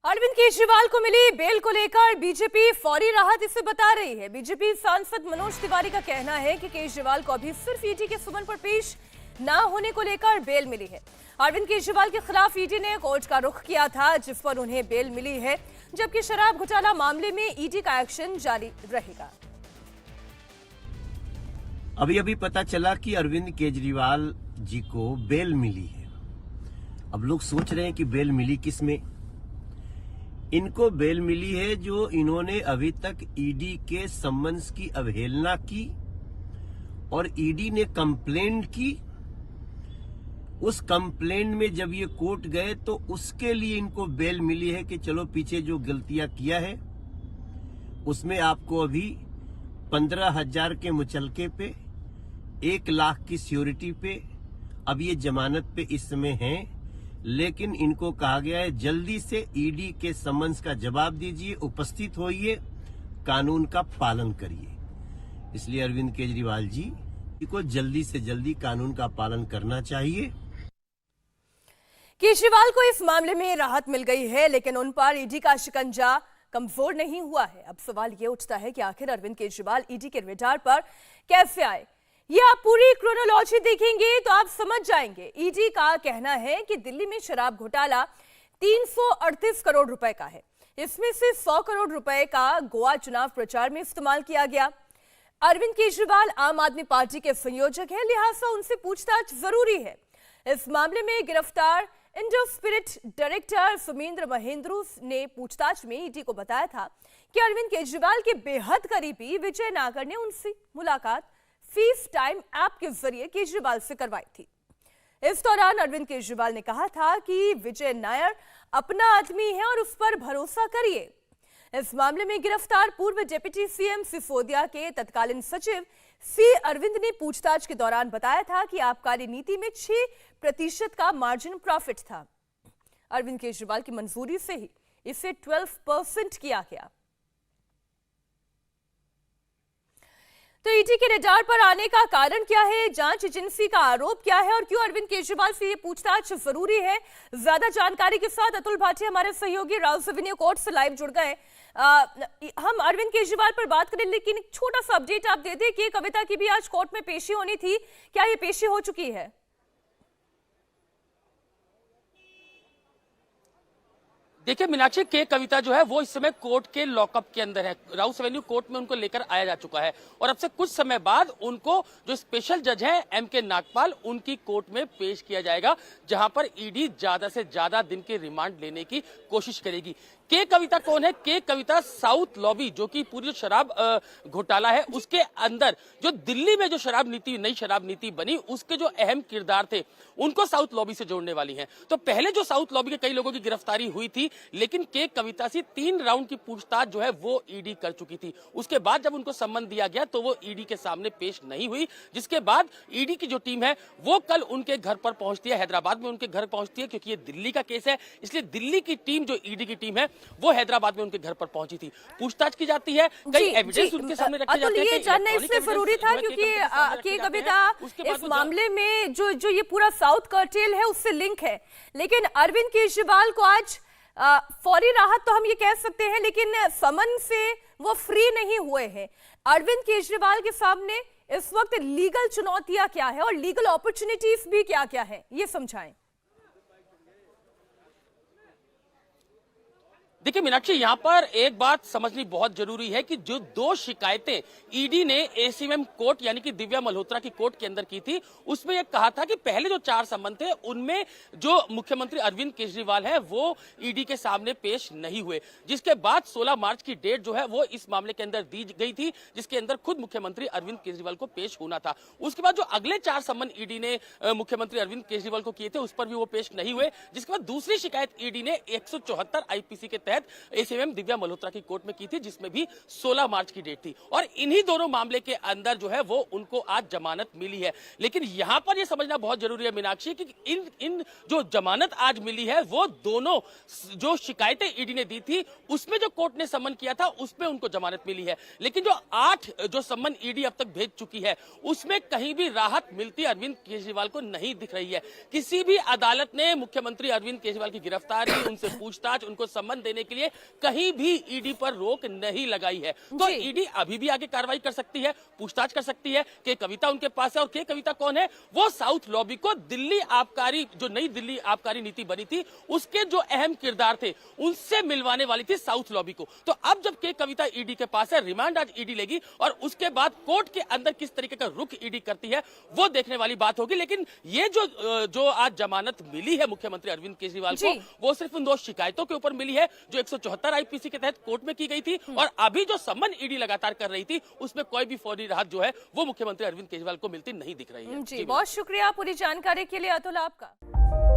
अरविंद केजरीवाल को मिली बेल को लेकर बीजेपी फौरी राहत इसे बता रही है। बीजेपी सांसद मनोज तिवारी का कहना है कि केजरीवाल को अभी सिर्फ ईडी के सुमन पर पेश न होने को लेकर बेल मिली है। अरविंद केजरीवाल के खिलाफ ईडी ने कोर्ट का रुख किया था, जिस पर उन्हें बेल मिली है, जबकि शराब घोटाला मामले में ईडी का एक्शन जारी रहेगा। अभी अभी पता चला कि अरविंद केजरीवाल जी को बेल मिली है। अब लोग सोच रहे हैं कि बेल मिली किसमें। इनको बेल मिली है जो इन्होंने अभी तक ईडी के सम्मन्स की अवहेलना की और ईडी ने कंप्लेंट की। उस कंप्लेंट में जब ये कोर्ट गए तो उसके लिए इनको बेल मिली है कि चलो पीछे जो गलतियां किया है उसमें आपको अभी 15,000 के मुचलके पे 1 लाख की सिक्योरिटी पे अब ये जमानत पे इस समय हैं, लेकिन इनको कहा गया है जल्दी से ईडी के सम्मन्स का जवाब दीजिए, उपस्थित होइए, कानून का पालन करिए। इसलिए अरविंद केजरीवाल जी को जल्दी से जल्दी कानून का पालन करना चाहिए। केजरीवाल को इस मामले में राहत मिल गई है, लेकिन उन पर ईडी का शिकंजा कमजोर नहीं हुआ है। अब सवाल यह उठता है कि आखिर अरविंद केजरीवाल ईडी के रडार पर कैसे आए। ये आप पूरी क्रोनोलॉजी देखेंगे तो आप समझ जाएंगे। ईडी का कहना है कि दिल्ली में शराब घोटाला 338 करोड़ रुपए का है। इसमें से 100 करोड़ रुपए का गोवा चुनाव प्रचार में इस्तेमाल किया गया। अरविंद केजरीवाल आम आदमी पार्टी के संयोजक हैं, लिहाजा उनसे पूछताछ जरूरी है। इस मामले में गिरफ्तार Indo spirit director Sumendra Mahendru ने पूछताछ में ईडी को बताया था कि अरविंद केजरीवाल के बेहद करीबी विजय नागर ने उनसे मुलाकात फीस टाइम ऐप के जरिए केजरीवाल से करवाई थी। इस दौरान अरविंद केजरीवाल ने कहा था कि विजय नायर अपना आदमी है और उस पर भरोसा करिए। इस मामले में गिरफ्तार पूर्व डिप्टी सीएम सिसोदिया के तत्कालीन सचिव सी अरविंद ने पूछताछ के दौरान बताया था कि आबकारी नीति में 6% का मार्जिन प्रॉफिट था। अरविंद केजरीवाल की मंजूरी से ही इसे 12% किया गया। तो ईडी के रडार पर आने का कारण क्या है, जांच एजेंसी का आरोप क्या है और क्यों अरविंद केजरीवाल से ये पूछताछ जरूरी है। ज्यादा जानकारी के साथ अतुल भाटिया हमारे सहयोगी राउस एवेन्यू कोर्ट से लाइव जुड़ गए। हम अरविंद केजरीवाल पर बात करें, लेकिन एक छोटा सा अपडेट आप दे दें कि कविता की भी आज कोर्ट में पेशी होनी थी, क्या ये पेशी हो चुकी है? देखिए मीनाक्षी, के कविता जो है वो इस समय कोर्ट के लॉकअप के अंदर है। राउस एवेन्यू कोर्ट में उनको लेकर आया जा चुका है और अब से कुछ समय बाद उनको जो स्पेशल जज है एम.के. नागपाल, उनकी कोर्ट में पेश किया जाएगा, जहां पर ईडी ज्यादा से ज्यादा दिन के रिमांड लेने की कोशिश करेगी। के कविता कौन है? के कविता साउथ लॉबी, जो कि पूरी शराब घोटाला है उसके अंदर जो दिल्ली में जो शराब नीति, नई शराब नीति बनी, उसके जो अहम किरदार थे उनको साउथ लॉबी से जोड़ने वाली हैं। तो पहले जो साउथ लॉबी के कई लोगों की गिरफ्तारी हुई थी, लेकिन के कविता से 3 राउंड की पूछताछ जो है वो ईडी कर चुकी थी। उसके बाद जब उनको सम्मन दिया गया तो वो ईडी के सामने पेश नहीं हुई, जिसके बाद ईडी की जो टीम है वो कल उनके घर पर पहुंचती है, हैदराबाद में उनके घर पहुंचती है, क्योंकि ये दिल्ली का केस है, इसलिए दिल्ली की टीम, जो ईडी की टीम है, वो हैदराबाद में उनके घर पर पहुंची थी। पूछताछ की जाती है, कई एविडेंस उनके सामने रखे जाते हैं। ये जानना इसलिए जरूरी था क्योंकि के कविता इस मामले में जो ये पूरा साउथ कार्टेल है उससे लिंक है। लेकिन अरविंद केजरीवाल को आज फौरी राहत तो हम ये कह सकते हैं, लेकिन समन से वो फ्री नहीं हुए हैं। अरविंद केजरीवाल के सामने इस वक्त लीगल चुनौतियां क्या है और लीगल अपॉर्चुनिटीज भी क्या क्या है, ये समझाएं। देखिए मीनाक्षी, यहाँ पर एक बात समझनी बहुत जरूरी है कि जो 2 शिकायतें ईडी ने एसीएम कोर्ट यानी कि दिव्या मल्होत्रा की कोर्ट के अंदर की थी, उसमें यह कहा था कि पहले जो 4 सम्मन थे उनमें जो मुख्यमंत्री अरविंद केजरीवाल है वो ईडी के सामने पेश नहीं हुए, जिसके बाद 16 मार्च की डेट जो है वो इस मामले के अंदर दी गई थी, जिसके अंदर खुद मुख्यमंत्री अरविंद केजरीवाल को पेश होना था। उसके बाद जो अगले 4 सम्मन ईडी ने मुख्यमंत्री अरविंद केजरीवाल को किए थे उस पर भी वो पेश नहीं हुए, जिसके बाद दूसरी शिकायत ईडी ने 174 आईपीसी के तहत एसीएम दिव्या मल्होत्रा की कोर्ट में की थी, जिसमें भी 16 मार्च की डेट थी। और इन्हीं दोनों मामले के अंदर जो है वो उनको आज जमानत मिली है। लेकिन यहां पर यह समझना बहुत जरूरी है मीनाक्षी कि इन जो जमानत आज मिली है वो दोनों जो शिकायतें ईडी ने दी थी उसमें जो कोर्ट ने सम्मन किया था उसमें उनको जमानत मिली है। लेकिन जो 8 जो सम्मन ईडी अब तक भेज चुकी है उसमें कहीं भी राहत मिलती अरविंद केजरीवाल को नहीं दिख रही है। किसी भी अदालत ने मुख्यमंत्री अरविंद केजरीवाल की गिरफ्तारी, उनसे पूछताछ, उनको सम्मन देने देने के लिए कहीं भी ईडी पर रोक नहीं लगाई है। तो जी। ईडी अभी भी आगे कार्रवाई कर सकती है, पूछताछ कर सकती है कि कविता उनके पास है, और के कविता कौन है? वो साउथ लॉबी को दिल्ली आबकारी, जो नई दिल्ली आबकारी नीति बनी थी, उसके जो अहम किरदार थे उनसे मिलवाने वाली थी साउथ लॉबी को। तो अब जब के कविता ईडी के पास है, रिमांड आज ईडी लेगी और उसके बाद कोर्ट के अंदर किस तरीके का रुख ईडी करती है वो देखने वाली बात होगी। लेकिन ये जो आज जमानत मिली है मुख्यमंत्री अरविंद केजरीवाल को, वो सिर्फ उन 2 शिकायतों के ऊपर मिली है जो 174 आईपीसी के तहत कोर्ट में की गई थी, और अभी जो सम्मन ईडी लगातार कर रही थी उसमें कोई भी फौरी राहत जो है वो मुख्यमंत्री अरविंद केजरीवाल को मिलती नहीं दिख रही है। जी, बहुत शुक्रिया पूरी जानकारी के लिए अतुल आपका।